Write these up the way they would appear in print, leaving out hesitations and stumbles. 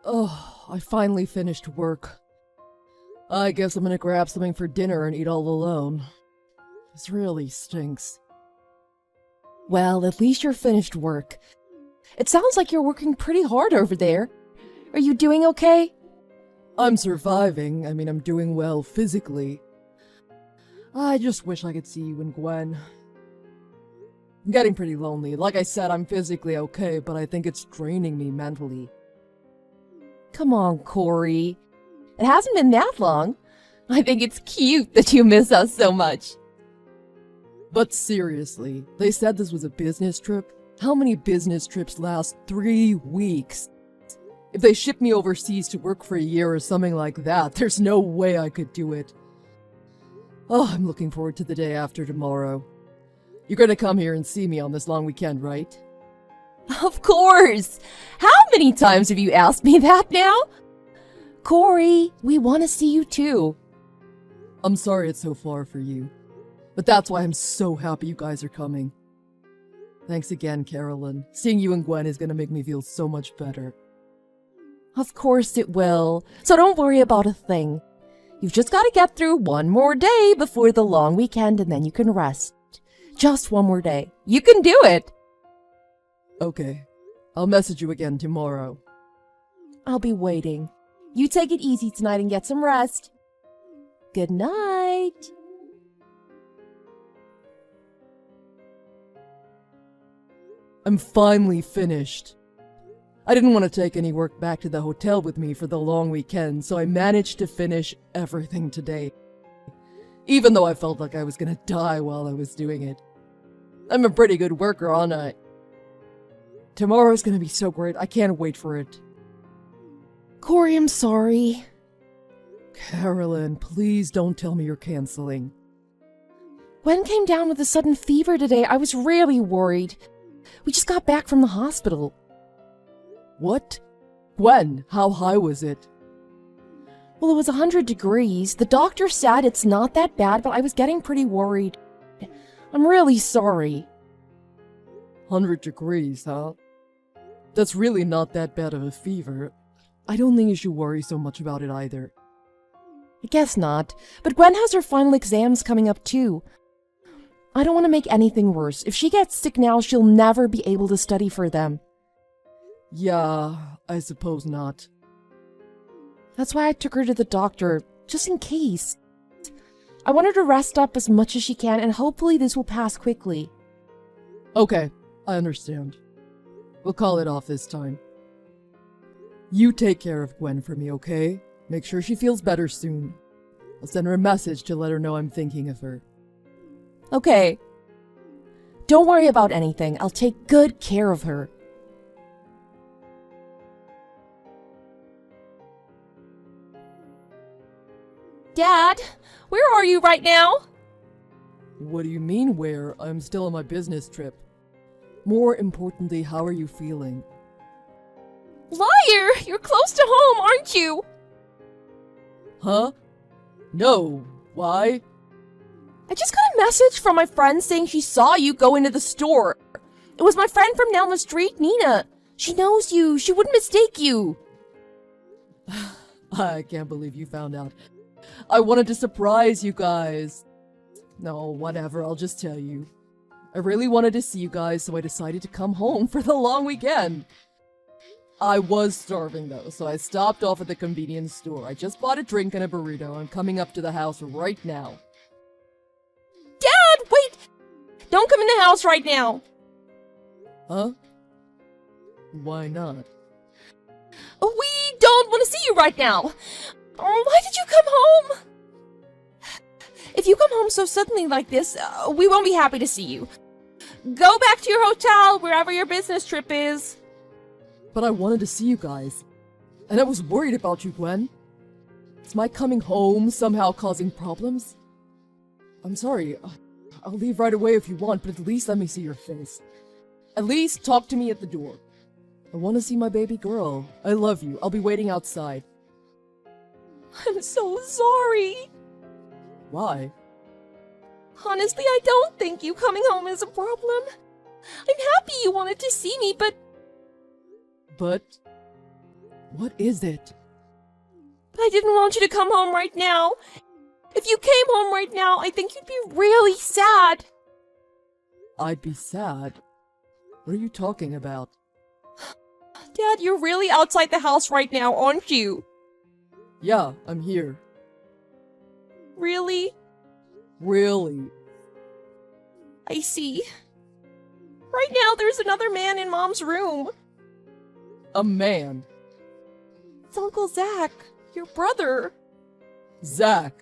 Oh, I finally finished work. I guess I'm gonna grab something for dinner and eat all alone. This really stinks. Well, at least you're finished work. It sounds like you're working pretty hard over there. Are you doing okay? I'm surviving. I'm doing well physically. I just wish I could see you and Gwen. I'm getting pretty lonely. Like I said, I'm physically okay, but I think it's draining me mentally. Come on, Corey. It hasn't been that long. I think it's cute that you miss us so much. But seriously, they said this was a business trip? How many business trips last 3 weeks? If they ship me overseas to work for a year or something like that, there's no way I could do it. Oh, I'm looking forward to the day after tomorrow. You're gonna come here and see me on this long weekend, right? Of course! How many times have you asked me that now? Corey, we want to see you too. I'm sorry it's so far for you, but that's why I'm so happy you guys are coming. Thanks again, Carolyn. Seeing you and Gwen is gonna make me feel so much better. Of course it will, so don't worry about a thing. You've just got to get through one more day before the long weekend and then you can rest. Just one more day. You can do it! Okay. I'll message you again tomorrow. I'll be waiting. You take it easy tonight and get some rest. Good night. I'm finally finished. I didn't want to take any work back to the hotel with me for the long weekend, so I managed to finish everything today. Even though I felt like I was gonna die while I was doing it. I'm a pretty good worker, aren't I? Tomorrow's gonna be so great, I can't wait for it. Corey, I'm sorry. Carolyn, please don't tell me you're canceling. Gwen came down with a sudden fever today. I was really worried. We just got back from the hospital. What? Gwen, how high was it? Well, it was 100 degrees. The doctor said it's not that bad, but I was getting pretty worried. I'm really sorry. 100 degrees, huh? That's really not that bad of a fever. I don't think you should worry so much about it either. I guess not, but Gwen has her final exams coming up too. I don't want to make anything worse. If she gets sick now, she'll never be able to study for them. Yeah, I suppose not. That's why I took her to the doctor, just in case. I want her to rest up as much as she can, and hopefully this will pass quickly. Okay, I understand. We'll call it off this time. You take care of Gwen for me, okay? Make sure she feels better soon. I'll send her a message to let her know I'm thinking of her. Okay. Don't worry about anything. I'll take good care of her. Dad, where are you right now? What do you mean where? I'm still on my business trip. More importantly, how are you feeling? Liar! You're close to home, aren't you? Huh? No. Why? I just got a message from my friend saying she saw you go into the store. It was my friend from down the street, Nina. She knows you. She wouldn't mistake you. I can't believe you found out. I wanted to surprise you guys. No, whatever, I'll just tell you. I really wanted to see you guys, so I decided to come home for the long weekend. I was starving though, so I stopped off at the convenience store. I just bought a drink and a burrito. I'm coming up to the house right now. Dad, wait! Don't come in the house right now. Huh? Why not? We don't want to see you right now. Oh, why did you come home? If you come home so suddenly like this, we won't be happy to see you. Go back to your hotel, wherever your business trip is. But I wanted to see you guys. And I was worried about you, Gwen. Is my coming home somehow causing problems? I'm sorry. I'll leave right away if you want, but at least let me see your face. At least talk to me at the door. I want to see my baby girl. I love you. I'll be waiting outside. I'm so sorry. Why? Honestly, I don't think you coming home is a problem. I'm happy you wanted to see me, but... What is it? But I didn't want you to come home right now. If you came home right now, I think you'd be really sad. I'd be sad. What are you talking about? Dad, you're really outside the house right now, aren't you? Yeah, I'm here. Really? Really? I see. Right now, there's another man in Mom's room. A man. It's Uncle Zach, your brother. Zach.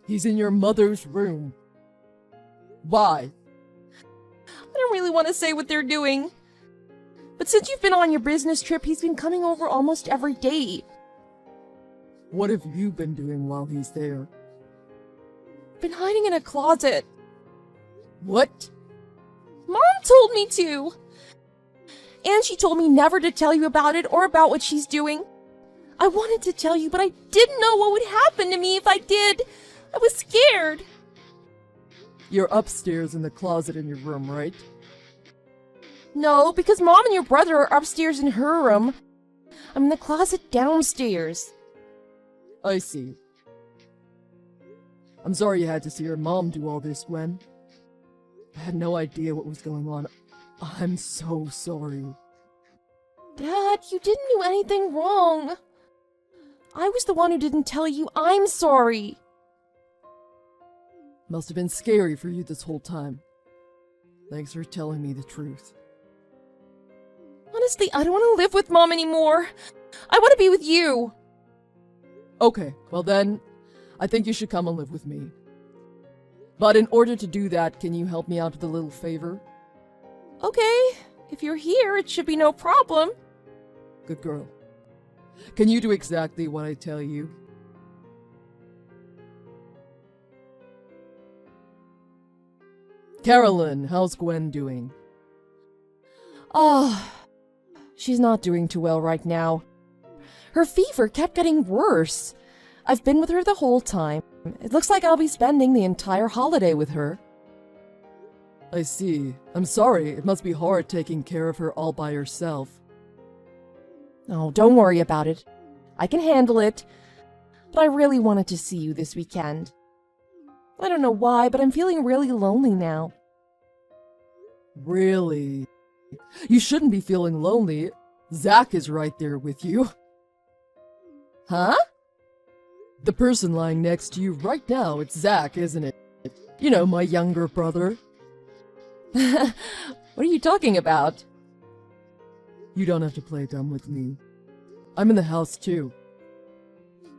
He's in your mother's room. Why? I don't really want to say what they're doing. But since you've been on your business trip, he's been coming over almost every day. What have you been doing while he's there? Been hiding in a closet. What? Mom told me to. And she told me never to tell you about it or about what she's doing. I wanted to tell you, but I didn't know what would happen to me if I did. I was scared. You're upstairs in the closet in your room, right? No, because Mom and your brother are upstairs in her room. I'm in the closet downstairs. I see. I'm sorry you had to see your mom do all this, Gwen. I had no idea what was going on. I'm so sorry. Dad, you didn't do anything wrong. I was the one who didn't tell you. I'm sorry. Must have been scary for you this whole time. Thanks for telling me the truth. Honestly, I don't want to live with Mom anymore. I want to be with you. Okay, well then, I think you should come and live with me. But in order to do that, can you help me out with a little favor? Okay, if you're here, it should be no problem. Good girl. Can you do exactly what I tell you? Carolyn, how's Gwen doing? She's not doing too well right now. Her fever kept getting worse. I've been with her the whole time. It looks like I'll be spending the entire holiday with her. I see. I'm sorry, it must be hard taking care of her all by yourself. Oh, don't worry about it. I can handle it. But I really wanted to see you this weekend. I don't know why, but I'm feeling really lonely now. Really? You shouldn't be feeling lonely. Zach is right there with you. Huh? The person lying next to you right now, it's Zach, isn't it? You know, my younger brother. What are you talking about? You don't have to play dumb with me. I'm in the house too.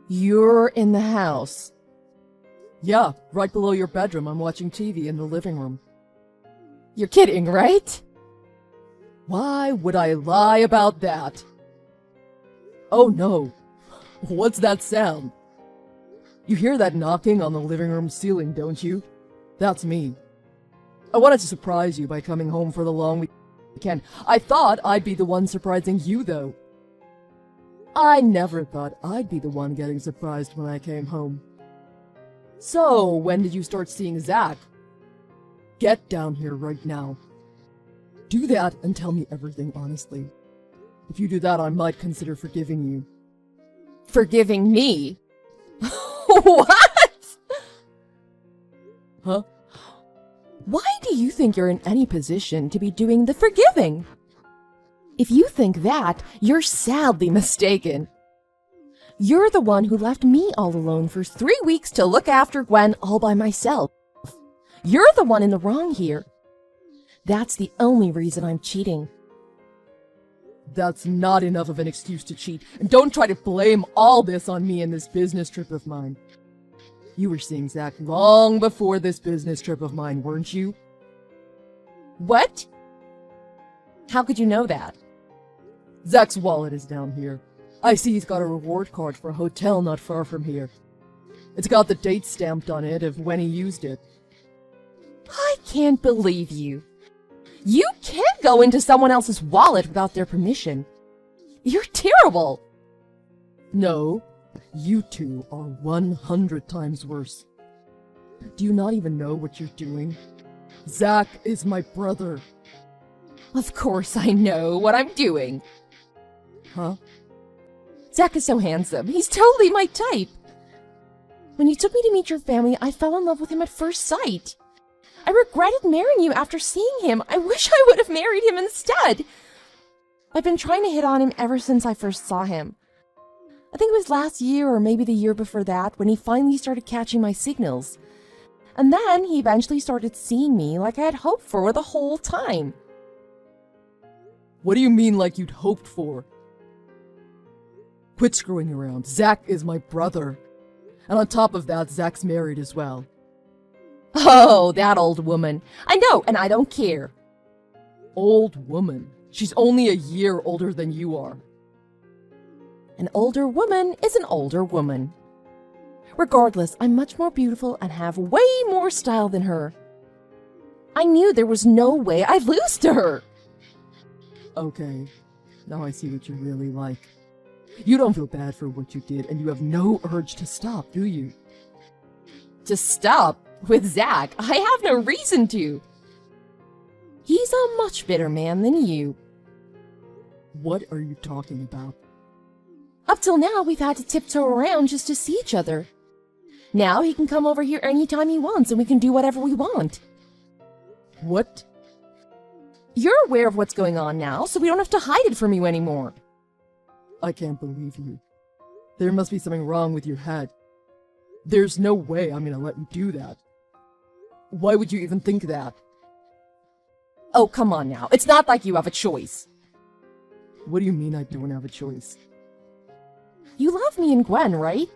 You're in the house. Yeah, right below your bedroom. I'm watching TV in the living room. You're kidding, right? Why would I lie about that? Oh no. What's that sound? You hear that knocking on the living room ceiling, don't you? That's me. I wanted to surprise you by coming home for the long weekend. I thought I'd be the one surprising you, though. I never thought I'd be the one getting surprised when I came home. So, when did you start seeing Zach? Get down here right now. Do that and tell me everything honestly. If you do that, I might consider forgiving you. Forgiving me? What? Huh? Why do you think you're in any position to be doing the forgiving? If you think that, you're sadly mistaken. You're the one who left me all alone for 3 weeks to look after Gwen all by myself. You're the one in the wrong here. That's the only reason I'm cheating. That's not enough of an excuse to cheat, and don't try to blame all this on me and this business trip of mine. You were seeing Zach long before this business trip of mine, weren't you? What? How could you know that? Zach's wallet is down here. I see he's got a reward card for a hotel not far from here. It's got the date stamped on it of when he used it. I can't believe you. You can't go into someone else's wallet without their permission. You're terrible. No, you two are 100 times worse. Do you not even know what you're doing? Zach is my brother. Of course I know what I'm doing. Huh? Zach is so handsome. He's totally my type. When you took me to meet your family, I fell in love with him at first sight. I regretted marrying you after seeing him. I wish I would have married him instead. I've been trying to hit on him ever since I first saw him. I think it was last year or maybe the year before that when he finally started catching my signals. And then he eventually started seeing me like I had hoped for the whole time. What do you mean like you'd hoped for? Quit screwing around. Zach is my brother. And on top of that, Zach's married as well. Oh, that old woman. I know, and I don't care. Old woman? She's only a year older than you are. An older woman is an older woman. Regardless, I'm much more beautiful and have way more style than her. I knew there was no way I'd lose to her. Okay, now I see what you're really like. You don't feel bad for what you did, and you have no urge to stop, do you? To stop? With Zach, I have no reason to. He's a much better man than you. What are you talking about? Up till now, we've had to tiptoe around just to see each other. Now he can come over here anytime he wants, and we can do whatever we want. What? You're aware of what's going on now, so we don't have to hide it from you anymore. I can't believe you. There must be something wrong with your head. There's no way I'm gonna let you do that. Why would you even think that? Oh, come on now. It's not like you have a choice. What do you mean I don't have a choice? You love me and Gwen, right?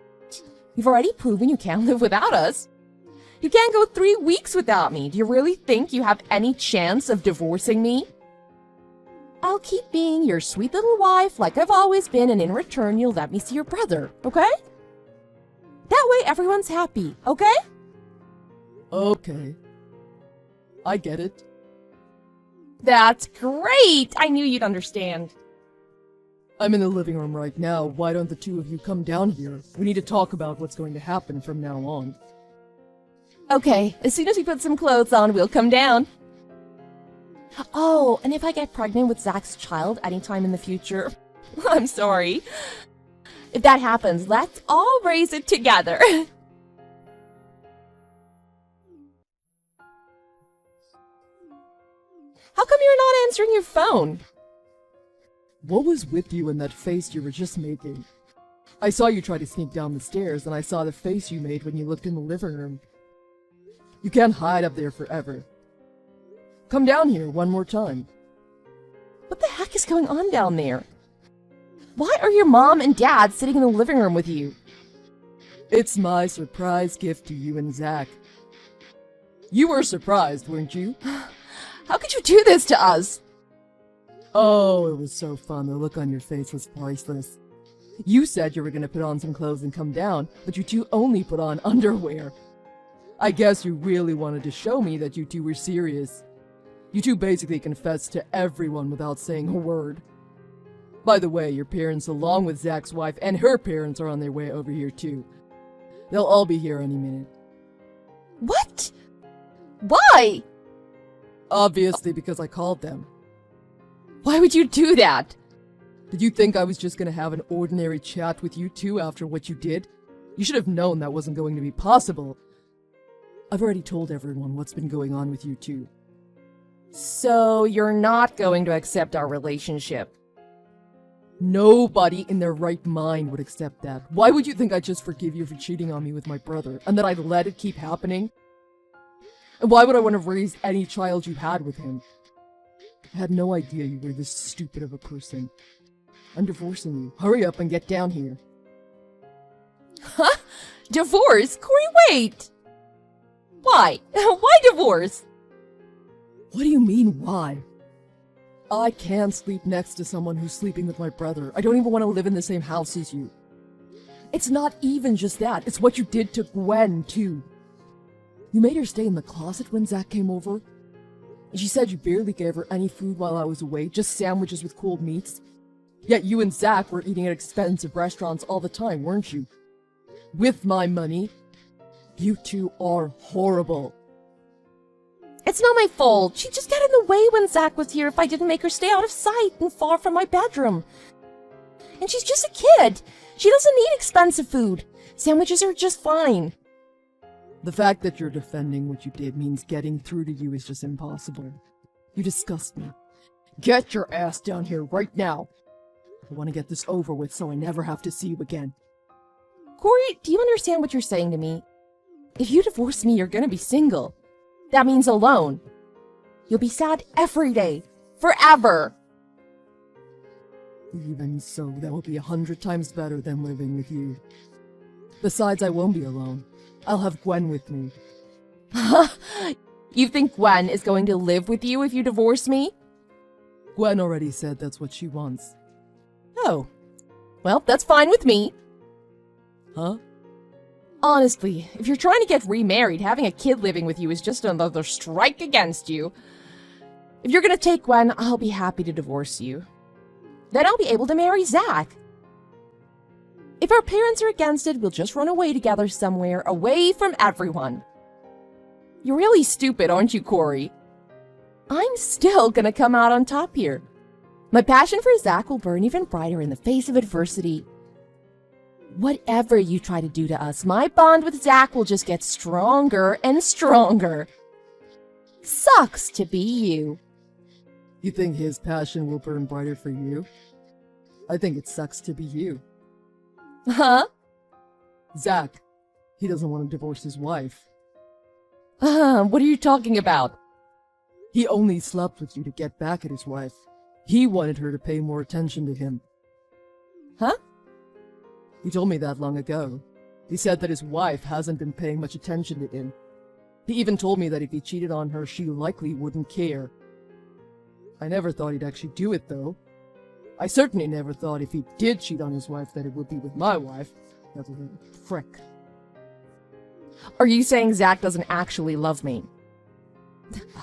You've already proven you can't live without us. You can't go 3 weeks without me. Do you really think you have any chance of divorcing me? I'll keep being your sweet little wife like I've always been, and in return you'll let me see your brother, okay? That way everyone's happy, okay? Okay. I get it. That's great! I knew you'd understand. I'm in the living room right now. Why don't the two of you come down here? We need to talk about what's going to happen from now on. Okay, as soon as we put some clothes on, we'll come down. Oh, and if I get pregnant with Zach's child anytime in the future, I'm sorry. If that happens, let's all raise it together. How come you're not answering your phone? What was with you and that face you were just making? I saw you try to sneak down the stairs, and I saw the face you made when you looked in the living room. You can't hide up there forever. Come down here one more time. What the heck is going on down there? Why are your mom and dad sitting in the living room with you? It's my surprise gift to you and Zach. You were surprised, weren't you? How could you do this to us? Oh, it was so fun. The look on your face was priceless. You said you were going to put on some clothes and come down, but you two only put on underwear. I guess you really wanted to show me that you two were serious. You two basically confessed to everyone without saying a word. By the way, your parents, along with Zach's wife and her parents, are on their way over here too. They'll all be here any minute. What? Why? Obviously because I called them. Why would you do that? Did you think I was just gonna have an ordinary chat with you two after what you did? You should have known that wasn't going to be possible. I've already told everyone what's been going on with you two. So you're not going to accept our relationship? Nobody in their right mind would accept that. Why would you think I'd just forgive you for cheating on me with my brother, and that I'd let it keep happening? And why would I want to raise any child you had with him? I had no idea you were this stupid of a person. I'm divorcing you. Hurry up and get down here. Huh? Divorce? Corey, wait! Why? Why divorce? What do you mean, why? I can't sleep next to someone who's sleeping with my brother. I don't even want to live in the same house as you. It's not even just that. It's what you did to Gwen, too. You made her stay in the closet when Zach came over. And she said you barely gave her any food while I was away, just sandwiches with cold meats. Yet you and Zach were eating at expensive restaurants all the time, weren't you? With my money. You two are horrible. It's not my fault. She'd just get in the way when Zach was here if I didn't make her stay out of sight and far from my bedroom. And she's just a kid. She doesn't need expensive food. Sandwiches are just fine. The fact that you're defending what you did means getting through to you is just impossible. You disgust me. Get your ass down here right now. I want to get this over with so I never have to see you again. Corey, do you understand what you're saying to me? If you divorce me, you're gonna be single. That means alone. You'll be sad every day. Forever. Even so, that will be 100 times better than living with you. Besides, I won't be alone. I'll have Gwen with me. You think Gwen is going to live with you if you divorce me? Gwen already said that's what she wants. Oh. Well, that's fine with me. Huh? Honestly, if you're trying to get remarried, having a kid living with you is just another strike against you. If you're gonna take Gwen, I'll be happy to divorce you. Then I'll be able to marry Zach. If our parents are against it, we'll just run away together somewhere, away from everyone. You're really stupid, aren't you, Corey? I'm still gonna come out on top here. My passion for Zach will burn even brighter in the face of adversity. Whatever you try to do to us, my bond with Zach will just get stronger and stronger. Sucks to be you. You think his passion will burn brighter for you? I think it sucks to be you. Huh? Zach, he doesn't want to divorce his wife. What are you talking about? He only slept with you to get back at his wife. He wanted her to pay more attention to him. Huh? He told me that long ago. He said that his wife hasn't been paying much attention to him. He even told me that if he cheated on her, she likely wouldn't care. I never thought he'd actually do it, though. I certainly never thought if he did cheat on his wife that it would be with my wife. That's a little prick. Are you saying Zach doesn't actually love me?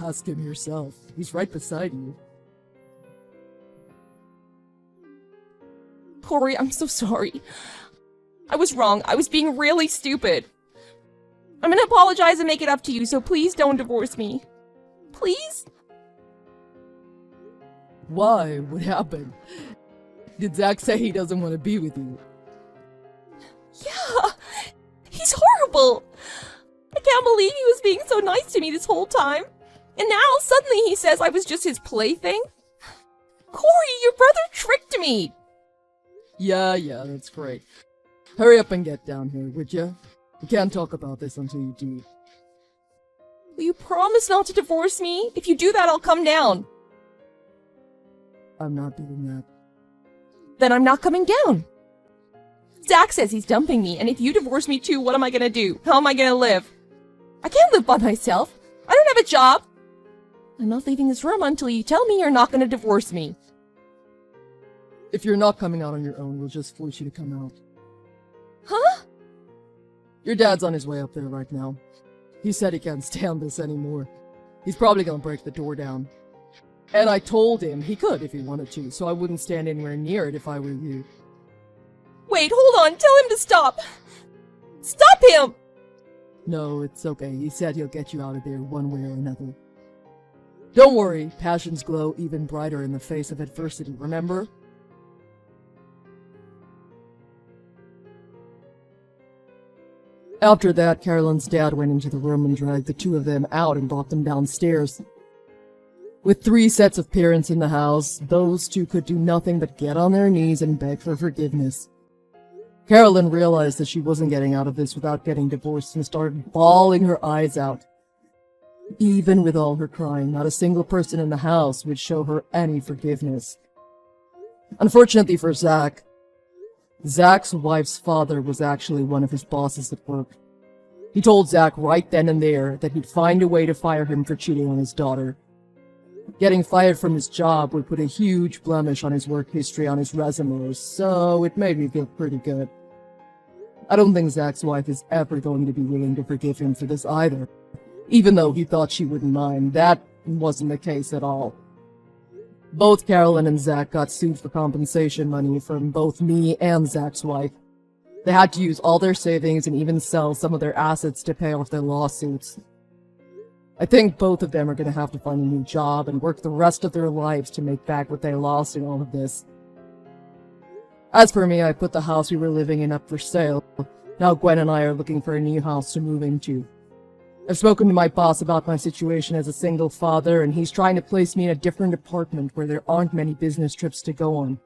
Ask him yourself. He's right beside you. Corey, I'm so sorry. I was wrong. I was being really stupid. I'm gonna apologize and make it up to you, so please don't divorce me. Please? Why? What happened? Did Zach say he doesn't want to be with you? Yeah, he's horrible. I can't believe he was being so nice to me this whole time. And now suddenly he says I was just his plaything? Corey, your brother tricked me. Yeah, that's great. Hurry up and get down here, would you? We can't talk about this until you do. Will you promise not to divorce me? If you do that, I'll come down. I'm not doing that. Then I'm not coming down. Zach says he's dumping me, and if you divorce me too, what am I gonna do? How am I gonna live? I can't live by myself. I don't have a job. I'm not leaving this room until you tell me you're not gonna divorce me. If you're not coming out on your own, we'll just force you to come out. Huh? Your dad's on his way up there right now. He said he can't stand this anymore. He's probably gonna break the door down. And I told him he could if he wanted to, so I wouldn't stand anywhere near it if I were you. Wait, hold on. Tell him to stop. Stop him! No, it's okay. He said he'll get you out of there one way or another. Don't worry, passions glow even brighter in the face of adversity, remember? After that, Carolyn's dad went into the room and dragged the two of them out and brought them downstairs. With 3 sets of parents in the house, those two could do nothing but get on their knees and beg for forgiveness. Carolyn realized that she wasn't getting out of this without getting divorced and started bawling her eyes out. Even with all her crying, not a single person in the house would show her any forgiveness. Unfortunately for Zach, Zach's wife's father was actually one of his bosses at work. He told Zach right then and there that he'd find a way to fire him for cheating on his daughter. Getting fired from his job would put a huge blemish on his work history on his resume, so it made me feel pretty good. I don't think Zach's wife is ever going to be willing to forgive him for this either. Even though he thought she wouldn't mind, that wasn't the case at all. Both Carolyn and Zach got sued for compensation money from both me and Zach's wife. They had to use all their savings and even sell some of their assets to pay off their lawsuits. I think both of them are going to have to find a new job and work the rest of their lives to make back what they lost in all of this. As for me, I put the house we were living in up for sale. Now Gwen and I are looking for a new house to move into. I've spoken to my boss about my situation as a single father, and he's trying to place me in a different apartment where there aren't many business trips to go on.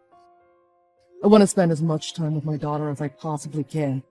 I want to spend as much time with my daughter as I possibly can.